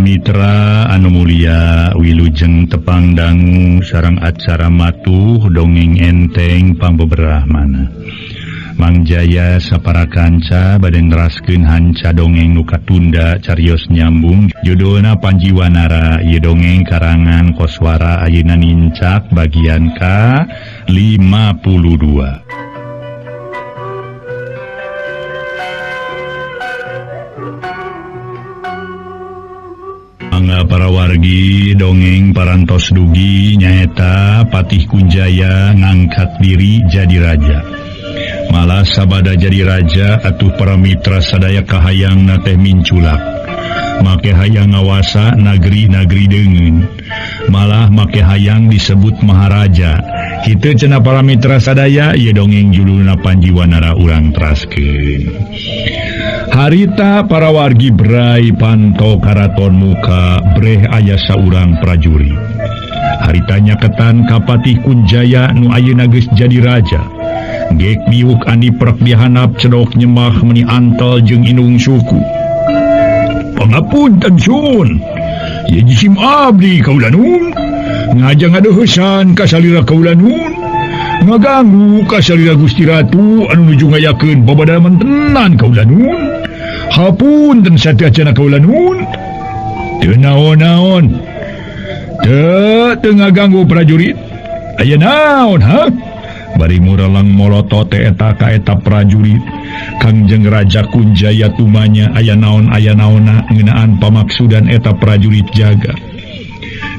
Mitra Anu Mulia Wilujeng tepang dangu sareng acara matuh dongeng enteng pambeberahmana Mangjaya sapara kanca baden neraskeun hanca dongeng nuka tunda carios nyambung judulna Panjiwanara ieu dongeng karangan Koswara ayeuna nincak bagian ka 52. Para wargi dongeng parantos dugi nyaeta Patih Kunjaya ngangkat diri jadi raja. Malah sabada jadi raja atuh para mitra sadaya kahayang na teh minculak. Make hayang ngawasa nagri-nagri deungeun. Malah make hayang disebut maharaja. Kitu cenah para mitra sadaya ieu dongeng judulna Panjiwanara urang teraskeun. Harita para wargi berai panto karaton muka breh aya saurang prajurit. Haritanya ketan ka Patih Kunjaya nu ayeuna geus jadi raja. Gek biuk andi prek dihanap cedok nyemah meni antel jeung indung suku. Pangapunten sun. Ye jisim abdi kaula nun. Ngajang adeuheusan ka salira kaula nun. Ngaganggu ka salira Gusti Ratu anu nuju ngayakeun babadaman tenan kaula nun. Hapunten satyacana kaula nun. Teu naon-naon. Teu ngaganggu prajurit. Aya naon ha? Bari muralang molotot eta ka eta prajurit. Kangjeng Raja Kunjaya tumanya aya naon-naonna ngeunaan pamaksudan eta prajurit jaga.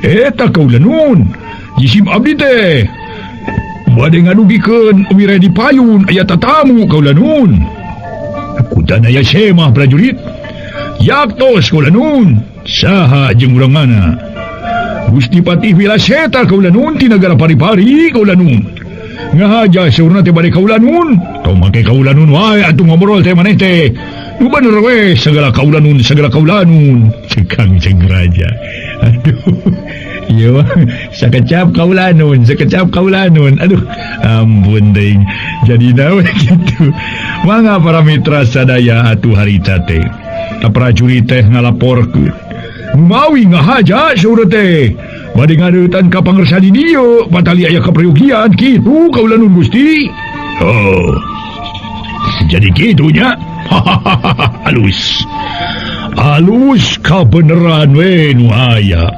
Eta kaula nun. Jisim abdi teh bade ngadugikeun wira di payun aya tatamu kaula nun. Kudana ya semah prajurit. Yaktos kaula nun. Saha jeung urang mana? Gusti Patih Wilaseta kaula nun ti nagara Paripari kaula nun. Ngahaja saurna teh bade kaula nun. Tong make kaula nun wae atuh ngobrol teh maneh teh. Nu bener we segala kaula nun. Cekang jeung raja. Aduh. Yo, sakecap kaula nun. Aduh, ampun deui. Jadi naon kitu. Mangga para mitra sadaya atuh harita teh. Ka prajurit teh ngalaporkeun. Mawi ngahaja saurna teh. Bade ngadeutan ka pangersa di dieu, patali aya kaprayogian kitu kaula nun Gusti. Oh. Jadi kitu nya. Halus. Halus kabeneran we nu aya.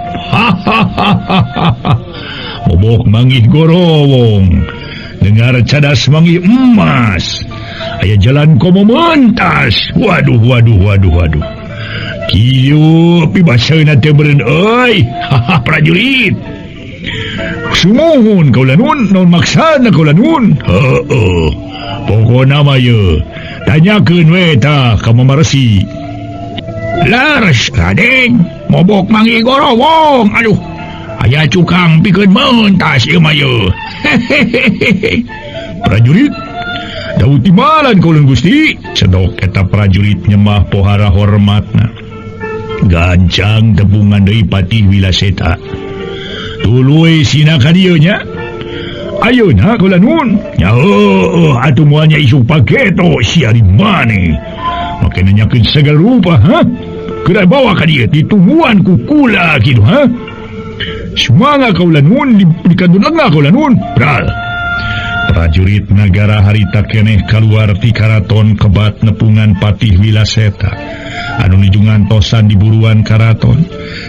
Bobok manggih gorowong. Dengar cadas manggih emas. Aya jalan komo mentas. Waduh. Kieu pibaseuna teu beureun euy. Prajurit. Sumuhun kaula nun, naon maksana kaula nun? Heueuh. Pokona mah ye tanyakeun we tah ka Mamaresi. Laras Raden, mobok manggih gorowong. Aduh. Aya cukang pikeun mentas ieu mah ye. Prajurit daud timalan kaula Gusti. Cedok eta prajurit nyemah pohara hormatna. Gancang tebungan deui Patih Wilaseta. Tuluy sina ka dieu nya. Ayeuna kaula nun. Nya heueuh atuh moal nya isuk pageto si ari maneh. Make nanyakeun segala rupa ha. Keur bawa ka dieu ditungguan ku kula kitu ha. Sumangga kaula nun di kandunna kaula nun. Bral. Prajurit nagara harita keneh kaluar ti karaton kebat nepungan Patih Wilaseta anu nuju ngantosan di buruan karaton.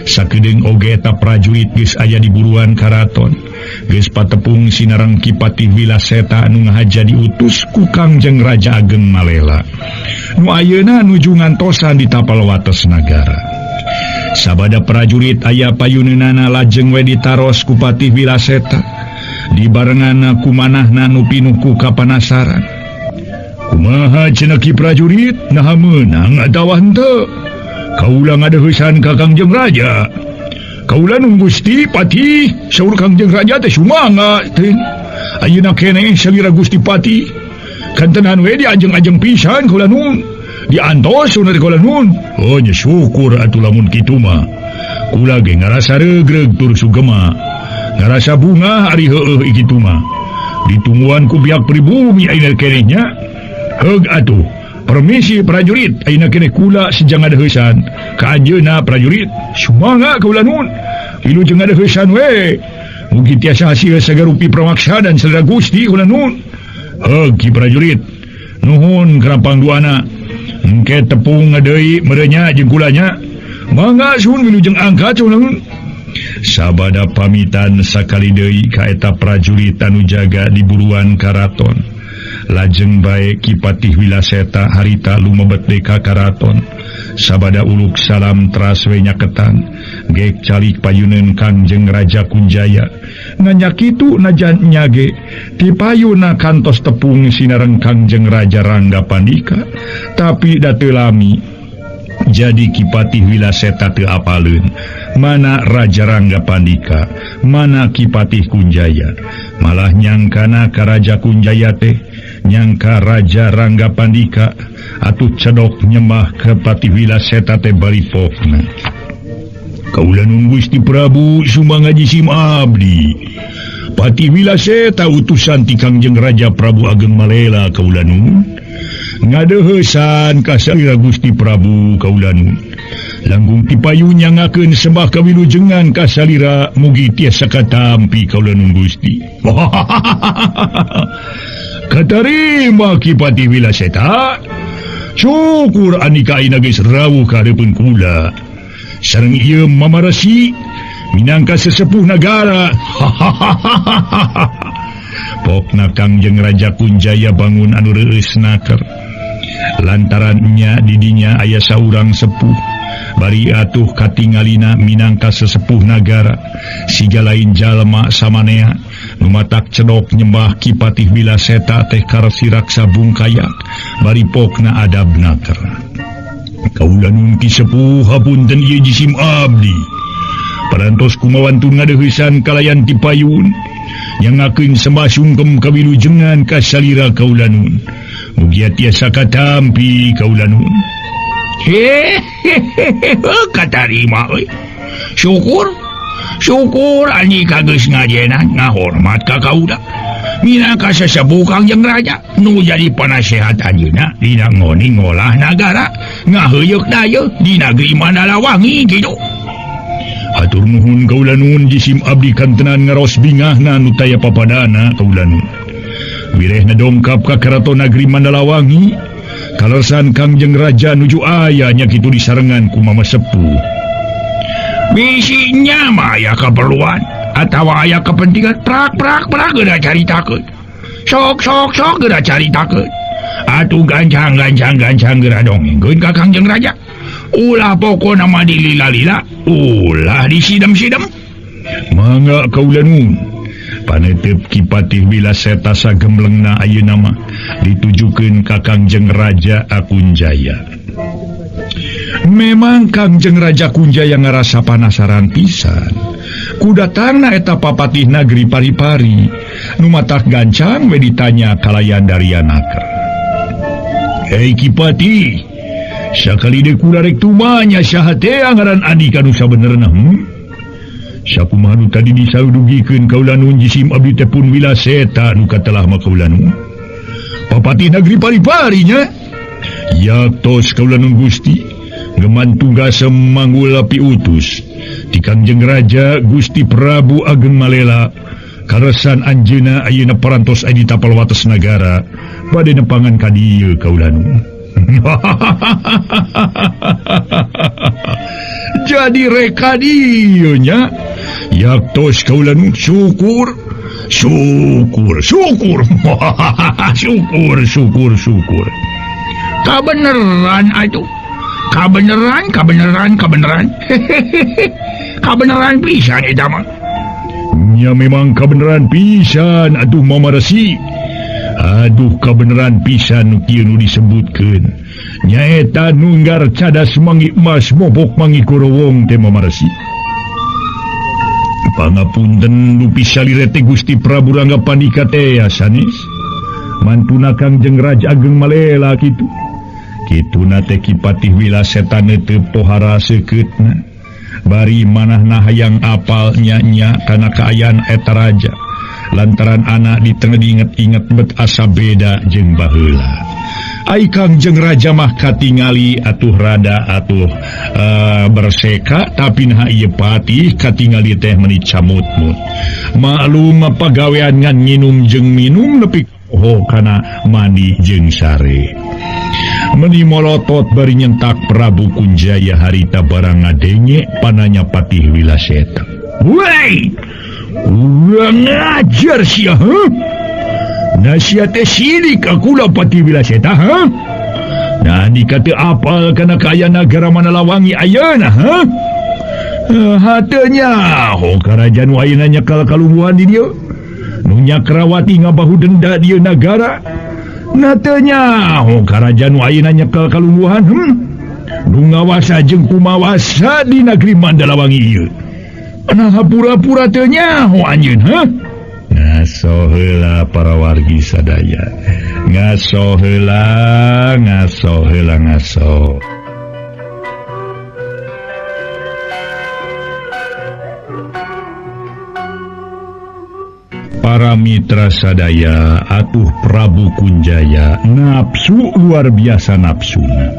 Sakedeung oge eta prajurit geus aya di buruan karaton. Geus patepung sinareng Ki Patih Wilaseta anu ngahaja diutus ku Kangjeng Raja Ageng Malela. Nu ayeuna nuju ngantosan di tapal wates nagara. Sabada prajurit aya payuneunana lajeng we ditaros ku Patih Wilaseta. Dibarengan kumanahna nu pinuh ku kapanasaran. Kumaha cenah ki prajurit naha meunang atawa henteu? Kaula ngadeuheusan ka Kangjeng Raja. Kaula nu Gusti Patih saur Kangjeng Raja teh sumangga teh. Ayeuna keneh salira Gusti Patih kantenan we diajeng-ajeng pisan kaula nun. Diantos sunat kaula nun. Oh nya syukur atuh lamun kitu mah. Kula ge ngarasa regreg tur sugema. Ngarasa bunga ari heueuh ikitu mah. Ditungguan ku pihak pribumi ayeuna kenehnya. Heug atuh Permisi prajurit, ayeuna keneh kula sejang adeusan ka anjeunna prajurit. Sumangat kaula nuhun. Wilujeng adeusan we. Mugi tiasa hasil sagarupi pramaksa dan salira Gusti kaula nuhun. Ki prajurit. Nuhun kerampang duana. Engke tepung deui merenya jeung kulanya. Mangga sun wilujeng angkat kaula nuhun. Sabada pamitan sakali deui ka eta prajurit anu jaga di buruan karaton. Lajeng bae Kipatih Wilaseta harita lumebet deui ka karaton. Sabada uluk salam teras we nyaketan gek calik payuneun Kangjeng Raja Kunjaya. Nganya kitu najan nyage ti payuna kantos tepung sinareng Kangjeng Raja Rangga Pandika, tapi da teu lami. Jadi Kipatih Wilaseta teu apaleun mana Raja Rangga Pandika, mana Kipatih Kunjaya. Malah nyangkana ka Raja Kunjaya teh nyangka Raja Rangga Pandika atuh cedok nyembah ke Patih Wilaseta teh baripokna. Kaula nuhun Gusti Prabu sumangga jisim abdi. Patih Wilaseta utusan ti Kangjeng Raja Prabu Ageng Malela kaula nuhun. Ngadeuheusan ka salira Gusti Prabu kaula nuhun. Langkung ti payun nyangakeun sembah kawilujengan ka salira mugi tiasa katampi kaula nuhun Gusti. Katarima Kipatih Wilaseta. Syukur anika ayeuna geus rawuh ka hareupeun kula. Sareng ieu mamarasi minangka sesepuh nagara. Pokna Kangjeng Raja Kunjaya bangun anu reueus naker. Lantarannya didinya aya saurang sepuh bari atuh katingalina minangka sesepuh nagara. Siga lain jalma samanea nu matak cedok nyembah Kipatih Wilaseta teh karsi raksa bungkayak bari pokna adab naker. Kaula nuhun ki sepuh hapunten ieu jisim abdi. Parantos kumawantun ngadeuheusan kalayan ti payun nyangakeun sembah sungkem kawilujengan ka salira kaula nuhun. Mugi tiasa katampi kaula nuhun. Katarima euy. Syukur anika geus ngajenan ngahormat ka kaula. Minangka sesepuh Kangjeng Raja nu jadi panasehat anjeunna dina ngoni ngolah nagara ngaheuyeuk dayeuh di negeri Mandalawangi kitu. Hatur nuhun kaula nuhun jisim abdi kantenan ngaros bingahna nu taya papadana kaula nuhun. Wirehna dongkap ka karaton negeri Mandalawangi kalersan Kangjeng Raja nuju aya nya kitu disarengan ku mama sepuh. Bisinya mah aya keperluan atawa aya kepentingan prak geura caritakeun. Sok geura caritakeun. Atuh gancang geura dongengkeun ka Kangjeng Raja. Ulah pokona mah dilila-lila, ulah disidem-sidem. Mangga kaula nuhun. Panetep Kipatih Wilaseta sagemlengna ayeuna mah ditujukeun ka Kangjeng Raja Kunjaya. Memang Kangjeng Raja Kunjaya ngarasa panasaran pisan ku datangna eta papatih nagri Paripari nu matak gancang we ditanya kalayan darianaker. Hei Kipatih, sakali deui kula rek tumanya saha teh ngaran andika nu sabenerna? Sakumaha nu tadi disaudugikeun kaula nuhun jisim abdi teh pun Wilaseta nu katelah mah kaula nuhun. Papatih nagri Paripari nya. Yaktos kaula nuhun Gusti. Geman tugas manggul api utus ti Kangjeng Raja Gusti Prabu Ageng Malela karesan anjeunna ayeuna parantos aya di tapal wates nagara bade nempangan ka dieu kaula nuhun. Jadi reka dieu nya. Yaktos kaula nuhun syukur. Syukur. Kabeneran atuh. Kabeneran. Kabeneran pisan eta mah. Nya memang kabeneran pisan atuh mamarasi. Aduh kabeneran pisan nu kieu nu disebutkeun. Nyaeta nu nggar cadas mangi emas bobok mangi korowong teh mamarasi. Pangapunten nu pisalire teh Gusti Prabu Rangga Pandika teh sanes. Mantuna Kangjeng Raja Ageng Malela kitu. Kituna teh Kipatih Wilaseta teu pohara seukeutna. Bari manahna hayang apal nya kana kaayaan eta raja. Lantaran anak di tengah diinget-inget bet asa beda jeung baheula. Ai Kangjeng Raja mah katingali atuh rada atuh berseka tapi nah ieu patih katingali teh meuni camut-mut. Maklum pagawean ngan nginum jeung minum nepi kana mandi jeung sare. Meuni molotot bari nyentak Prabu Kunjaya harita barang ngadenge pananya Patih Wilaseta. Woi, urang ngajar sia, Nasia teh sidik akula Patih Wilaseta, Nah dikata apal kana kaya nagara Manalawangi ayeuna, Hatenya, kerajaan wayna nyekal kalungguhan di dieu. Nu Nyakrawati ngabahu denda dieu nagara. Natenya, kerajaan wayna nyekal kalungguhan, Nu ngawasa jeung kumawasa di negeri Mandalawangi ieu. Nah pura-pura teu nyaho anjeun, Ngaso heula para wargi sadaya. Ngaso heula, ngaso. Para mitra sadaya, atuh Prabu Kunjaya nafsu luar biasa nafsuna.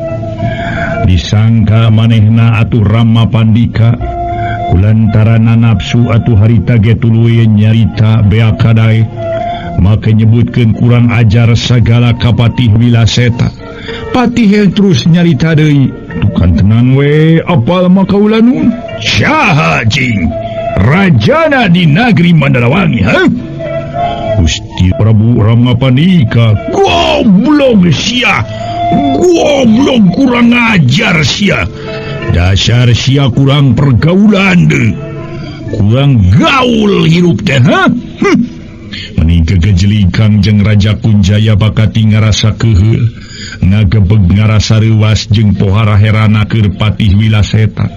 Disangka manehna atuh Rama Pandika kulantarana nafsu atuh harita ge tuluy nyarita beakadae make nyebutkeun kurang ajar sagala ka Patih Wilaseta. Patih terus nyarita deui, tukan tenang we apal maka ulanun saha cing rajana di negeri Mandalawangi, Gusti Prabu Rama Pandika. Goblok sia, goblok kurang ajar sia. Dasar sia kurang pergaulan deh, kurang gaul hirup teh, Meni gegejeli Kangjeng Raja Kunjaya bakati ngarasa keheul, ngagebeg ngarasa reuas jeung pohara herana keur Patih Wilaseta.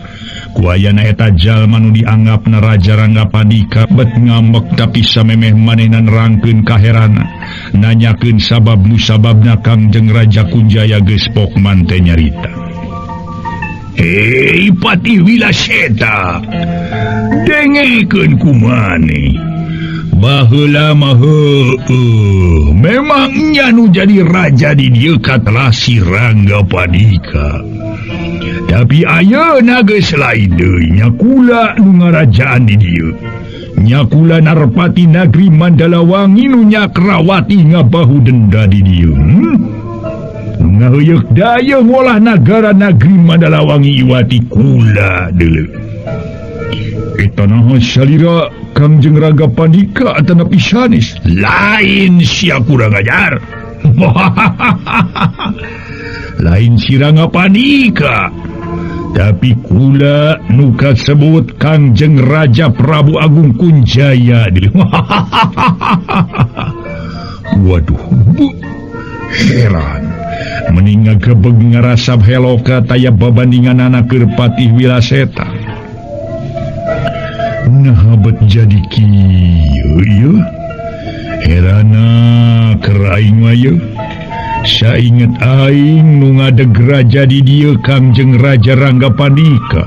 Kuayana eta jalma nu dianggapna Raja Rangga Pandika bet ngambek tapi samemeh manehna nerangkeun ka herana, nanyakeun sabab nu sababna Kangjeng Raja Kunjaya geus pokman teh nyarita. Hei Patih Wilaseta, dengekeun kumane. Baheula mah memangnya nu jadi raja di dieu katalah si Rangga Pandika. Tapi ayeuna geus lain deui, nyakula nu ngarajaan di dieu. Nyakula narpati negeri Mandalawangi nu Nyakrawati ngabahu denda di dieu. Ngaheuyeuh daya ngolah nagara negeri Mandalawangi iwati kula deuleu. Eta naon salira Kangjeng Rangga Pandika atana pisanis? Lain sia kurang ajar. Lain si Rangga Pandika. Tapi kula nu kasebut Kangjeng Raja Prabu Agung Kunjaya deuleu. Waduh, heran. Mening ngagebeg ngarasab heloka taya babandingan anak keur Patih Wilaseta. Nah bet jadi kieu ieu. Herana keur aing mah ieu. Sainget aing nu ngadeg raja di dieu Kangjeng Raja Rangga Pandika.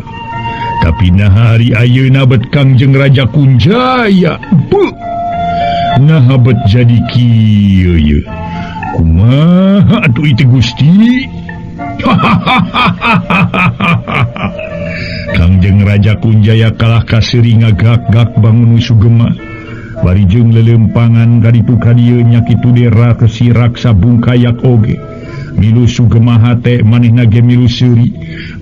Tapi nah hari ayeuna bet Kangjeng Raja Kunjaya. Nah bet jadi kieu ieu. Kumaha atuh itu Gusti? Kangjeng Raja Kunjaya kalah kaseri ngagak-gak bangun Sugema. Bari jeung lelempangan kaditu ka dieu nya kitu dera ke si raksa bungkayak oge. Milu Sugema teh manehna ge milu seuri,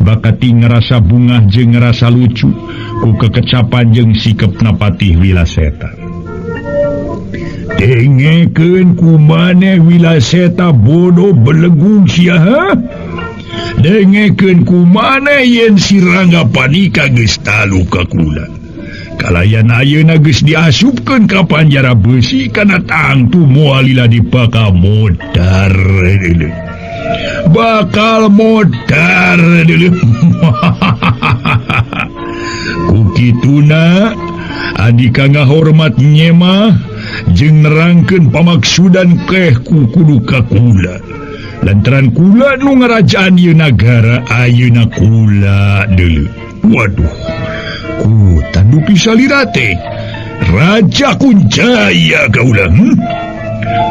bakati ngarasa bungah jeung ngarasa lucu ku kekecapan jeung sikepna Patih Wilaseta. Dengekeun kumane Wilaseta bodoh belegung sia, Dengekeun kumane yen si Rangga Pandika geus talu ka kula. Kalayan ayeuna geus diasupkeun ka panjara besi kana tangtu moal lila dipaka modar deuleu. Bakal modar deuleu. Kukituna andika ngahormat nyema jeung nerangkeun pamaksudan keh ku kudu ka kula. Lantaran kula nu ngarajaan ieu nagara ayeuna kula deuleu. Waduh, ku tandu pisalira teh Raja Kunjaya kaula.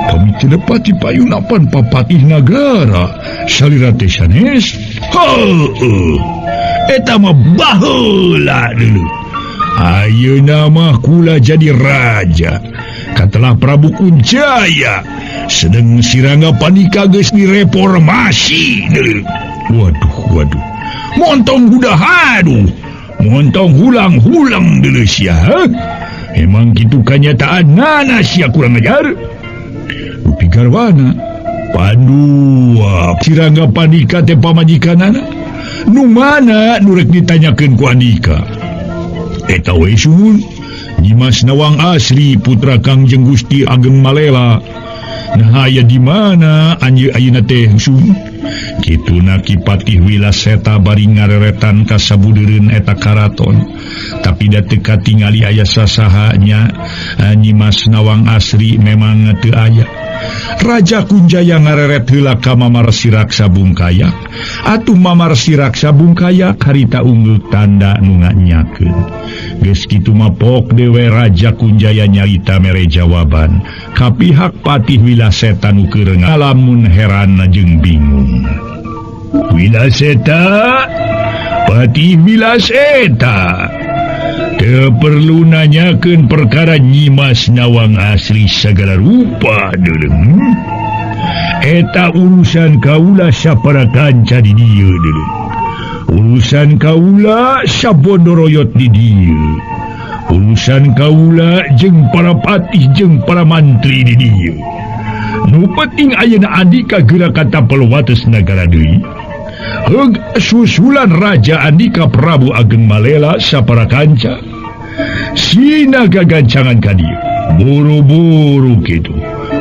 Pamiti payunapan papatih nagara salira teh sanes. Eta mah baheula deuleu. Ayeuna mah kula jadi raja. Katalah Prabu Kunjaya sedang Sirangga Pandika geus direformasi deuleu. Waduh. Montong budak haduh. Montong hulang-hulang deuleu sia. Emang kitu kanyataan nana sia kurang ajar. Rupi garwana Pandua Sirangga Pandika teh pamajikanana. Nu mana nu rek ditanyakeun ku Andika? Eta we sun Nyimas Nawang Asri putra Kangjeng Gusti Ageng Malela. Nah aya di mana anjeun ayeuna teh sun? Kituna Ki Patih Wilaseta bari ngareretan ka sabudeureun eta karaton. Tapi da teu katingali aya sasahanya Nyimas Nawang Asri memang teu aya. Raja Kunjaya ngareret heula ka Mamarsi Raksa Bungkayak. Atuh Mamarsi Raksa Bungkayak harita unggul tanda nu nganyakeun. Geus kitu mah pok dewe Raja Kunjaya nyarita mere jawaban ka pihak Patih Wilaseta nu keur ngalamun heran jeung bingung. Wilaseta, Patih Wilaseta, teu perlu nanyakeun perkara Nyimas Nawang Asri sagala rupa deuleu. Eta urusan kaula saparakanca di dieu deuleu. Urusan kaula sabondoroyot di dieu. Urusan kaula jeung para patih jeung para mantri di dieu. Nu penting ayeuna Andika geura katapel wates nagara deui. Heug susulan Raja Andika Prabu Ageng Malela saparakanca. Sina gagancangan ka dieu. Buru-buru kitu.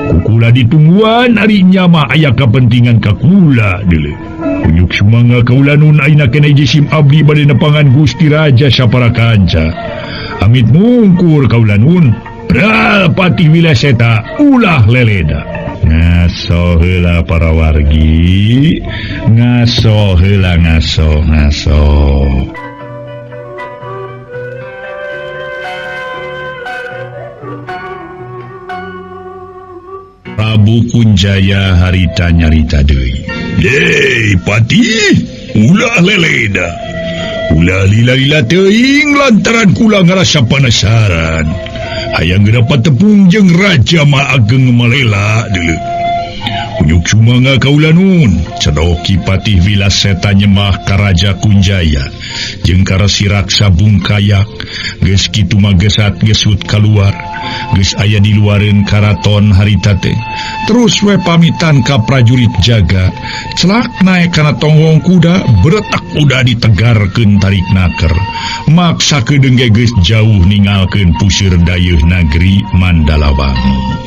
Kukula ditungguan ari nyama aya kapentingan ka kula deuleu. Unyuk sumangga kaula nun ayeuna keneh jisim abdi bade nepangan Gusti Raja saparakanca. Amit mungkur kaula nun. Pral Patih Wilaseta ulah leleda. Ngaso heula para wargi. Ngaso heula ngaso. Prabu Kunjaya harita nyarita deui. Yey Patih, ulah leleda. Ulah lila-lila teuing lantaran kula ngarasa penasaran. Hayang dapat tepung jeung Raja Ma Ageng Malela deuleu. Unyuk sumangga kaula nun, cedoki Patih Wilaseta nyemah ka Raja Kunjaya jeung ka Resi Raksa Bungkayak. Geus kitu mah gesat gesut kaluar. Geus aya di luareun karaton harita teh. Terus we pamitan ka prajurit jaga. Celak naek kana tonggong kuda, beretak kuda ditegarkeun tarik naker. Maksa kedeung ge geus jauh ninggalkeun puseur dayeuh nagri Mandalawangi.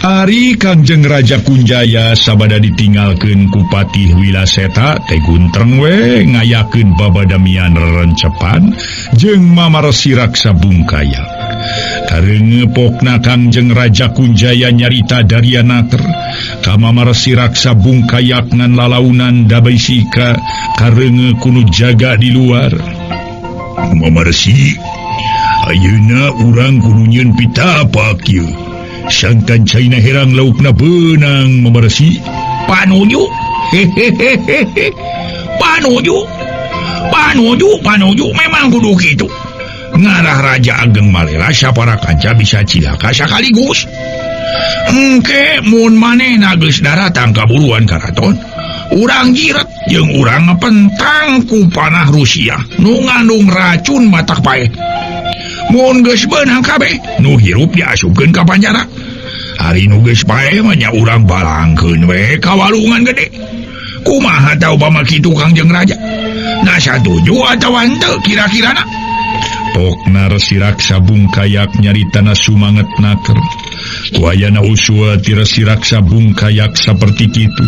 Ari Kangjeng Raja Kunjaya sabada ditinggalkeun ku Patih Wilaseta teh guntreng we ngayakeun babadamian rerencepan jeung Mamarsi Raksa Bungkayak. Kareungeun pokna Kangjeng Raja Kunjaya nyarita darianaker ka Mamarsi Raksa Bungkayak ngan lalaunan da baisika kareungeun kudu jaga di luar. Mamarsi, ayeuna urang kudu nyieun pitapak ieu. Sangkan caina herang laukna beunang Mamarsi. Panuju. Panuju memang kudu kitu. Ngarah Raja Ageng Malela saparakanca bisa cilaka sakaligus. Engke mun manehna geus daratang ka buruan karaton, urang jiret jeung urang ngapentang ku panah Rusia nu ngandung racun matak pae. Mun geus beunang kabeh nu hirup diasupkeun ka panjara. Hari nu geus pae mah nya urang balangkeun we ka walungan gede. Kumaha tau upama kitu Kangjeng Raja? Na satuju atawa henteu kira-kirana? Pokna Resi Raksa Bungkayak nyaritana sumanget naker. Kuayana usua ti Resi Raksa Bungkayak saperti kitu.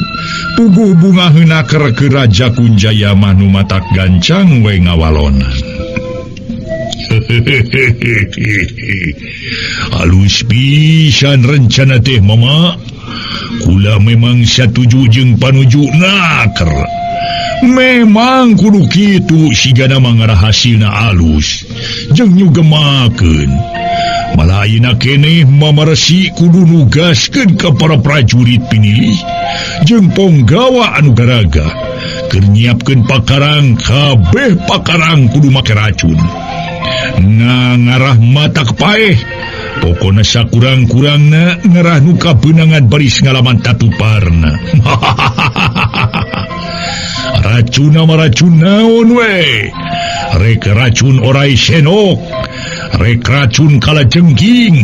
Puguh bungaheun naker ke Raja Kunjaya mah nu matak gancang we ngawalonan. Halus pisan rencana teh mama. Kula memang satuju jeung panuju naker. Memang kudu kitu sigana mangara hasilna alus jeung nyugemakeun. Malaina keneh mamaresi kudu nugaskeun ka para prajurit pinilih jeung ponggawa anu garaga keur nyiapkeun pakarang. Kabeh pakarang kudu make racun ngarah mata kepaeh. Pokona sakurang-kurangna ngerah nu kabeunangan baris ngalaman tatuparna. Racun mah racun naon we? Rek racun orai senok, rek racun kalajengking,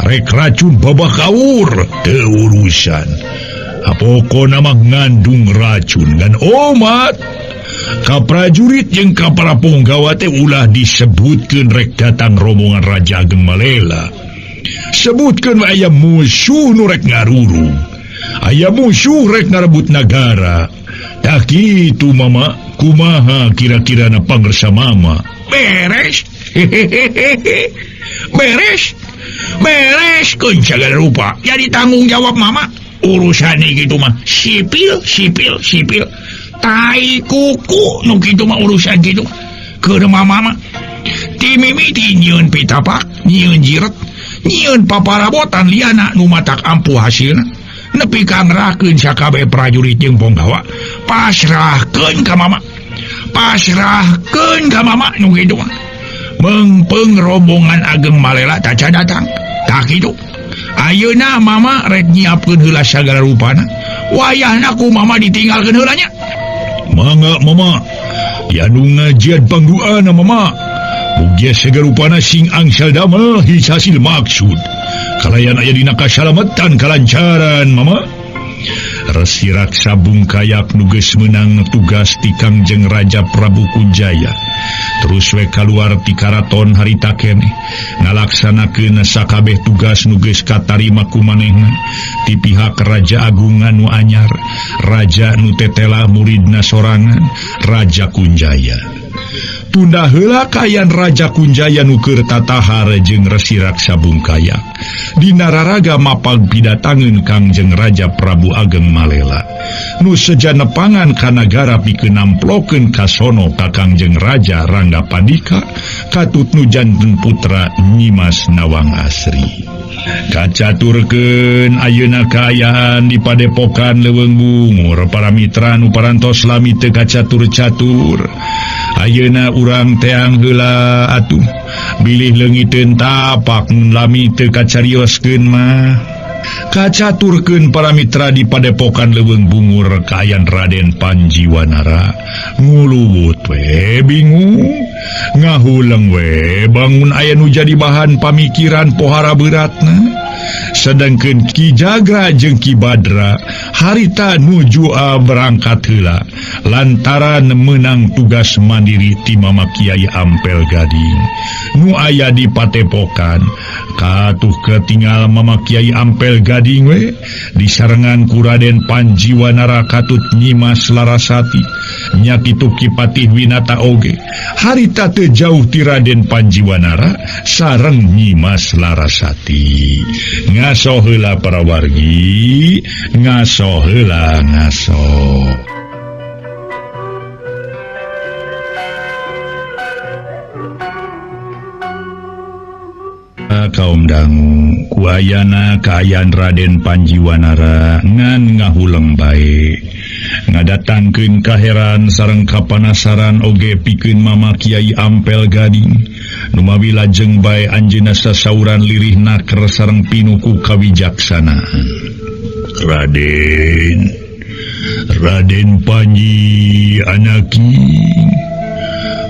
rek racun babakaur, teu urusan. Pokona mah ngandung racun ngan omat. Ka prajurit jeung ka para punggawa teh ulah disebutkeun rek datang rombongan Raja Ageng Malela. Sebutkeun aya musuh nu rek ngarurung, aya musuh rek ngarebut nagara. Tak kitu mama, kumaha kira-kira na pangresa mama? Beres? Beres kun segala rupa. Jadi tanggung jawab mama. Urusan gitu mah sipil. Tai kuku nu kitu mah urusan gitu. Keur mama ti mimiti nyieun pitapak, nyieun jiret, nyieun paparabotan liana nu matak ampuh hasilna. Nepi ka ngerahkeun sakabeh prajurit jeung ponggawa, pasrahkeun ka mama. Pasrahkeun ka mama nu kitu mah. Mengpeung rombongan Ageng Malela taca datang. Tak kitu. Ayeuna mama rek nyiapkeun heula sagala rupana. Wayahna ku mama ditinggalkeun heula nya. Mangga mama, yanu ngajian pangduana mama. Mugia segarupana sing angsal damel his hasil maksud. Kalayan aya dina kasalamatan kalancaran mama. Resi Raksa Bungkayak nu geus meunang tugas ti Kangjeng Raja Prabu Kunjaya. Terus we kaluar ti karaton harita keneh ngalaksanakeun sakabeh tugas nu geus katarima ku manehna ti pihak Raja Agung anu anyar, raja nu tetela muridna sorangan, Raja Kunjaya. Tunda heula kayan Raja Kunjaya nu keur tatahar jeung Resi Raksa Bungkayak dina raraga mapag pidatangeun Kangjeng Raja Prabu Ageng Malela nu seja nepangan ka nagara pikeun namplokeun ka sono ka Kangjeng Raja Rangga Pandika katut nu janten putra Nyimas Nawang Asri. Kacaturkeun ayeuna kaayaan di Padepokan Leuweung Bungur para mitra nu parantos lami teu kacatur-catur. Ayeuna urang teang heula atuh bilih leungiteun tapak mun lami teu kacarioskeun mah. Kacaturkeun para mitra di Padepokan Leuweung Bungur kaayaan Raden Panjiwanara. Nguluwut we bingung, ngahuleng we bangun aya nu jadi bahan pamikiran pohara beratna. Sedangkeun Ki Jagra jeung Ki Badra harita nuju berangkat heula lantaran meunang tugas mandiri ti Mama Kiai Ampel Gading nu aya di Padepokan. Katuh ketinggal Mama Kiai Ampel Gading we disarengan ku Raden Panjiwanara katut Nyimas Larasati nya kitu Ki Patih Winata oge harita teu jauh ti Raden Panjiwanara sareng Nyimas Larasati. Ngaso heula para wargi, ngaso heula ngaso. Kaum dangu kuayana kaayaan Raden Panjiwanara ngan ngahuleng bae ngadatangkeun kaheran sareng kapanasaran oge pikeun Mama Kiai Ampel Gading nu mawi lajeng bae anjeunna sasauran lirihna keur sareng pinuku kawijaksanaan. Raden Panji anaki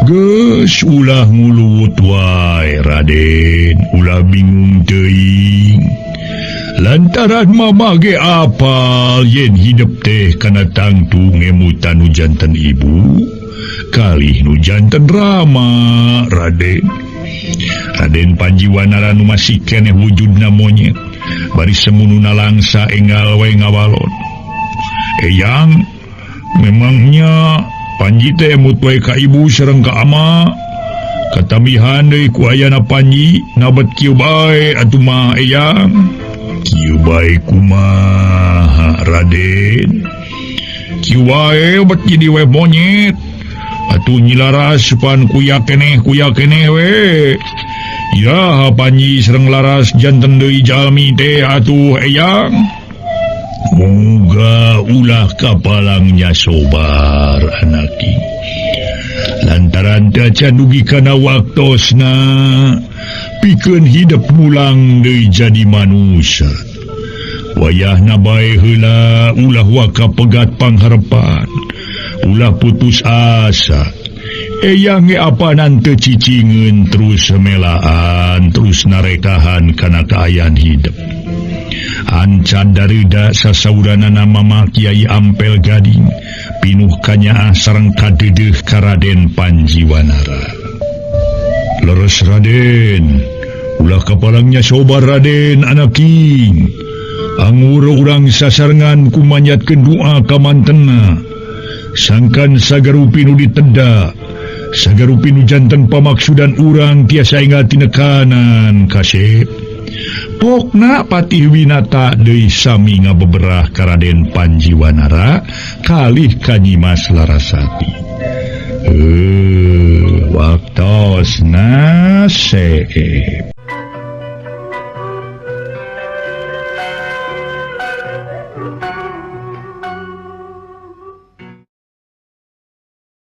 geus ulah nguluwut wae Raden, ulah bingung teuing. Lantaran mama ge apal yen hidup teh kana tangtu ngemutan nu janten ibu, kalih nu janten rama Raden. Raden Panjiwanara nu masih keneh wujudna monyet, bari semununa langsa enggal wae ngawalon. Eyang, memangnya Panji teh emut wae ka ibu sareng ka ama. Katamihan deui ku ayana Panji nabet kieu bae atuh mah eyang. Kieu bae kumaha Raden? Kieu wae obat jadi wae monyet. Atuh nyilaras supan kuya keneh we. Ya panji sereng laras janten deui jalmi teh atuh eyang. Muga ulah kapalangnya sobar anaki. Lantaran teu dugi kana waktosna pikeun hidup mulang deui jadi manusia. Wayahna bae heula ulah waka pegat pangharepan, ulah putus asa. Eyang apanan teu cicingeun terus semelaan, terus narekahan kana kaayaan hidup. Ancan darida sasauranana Mama Kiai Ampel Gading pinuh kanyaah sareng kadedeh ka Raden Panjiwanara. Leres Raden, ulah kapalangnya sobar Raden anaking. Angur urang sasarengan kumanyatkeun doa ka mantena. Sangkan sagarupi nu diteda, sagarupi nu janten pamaksudan urang tiasa ingat tinekanan kasep. Pokna Patih Winata deui sami ngabeberah ka Raden Panjiwanara kalih ka Nyimas Larasati. Waktosna seep.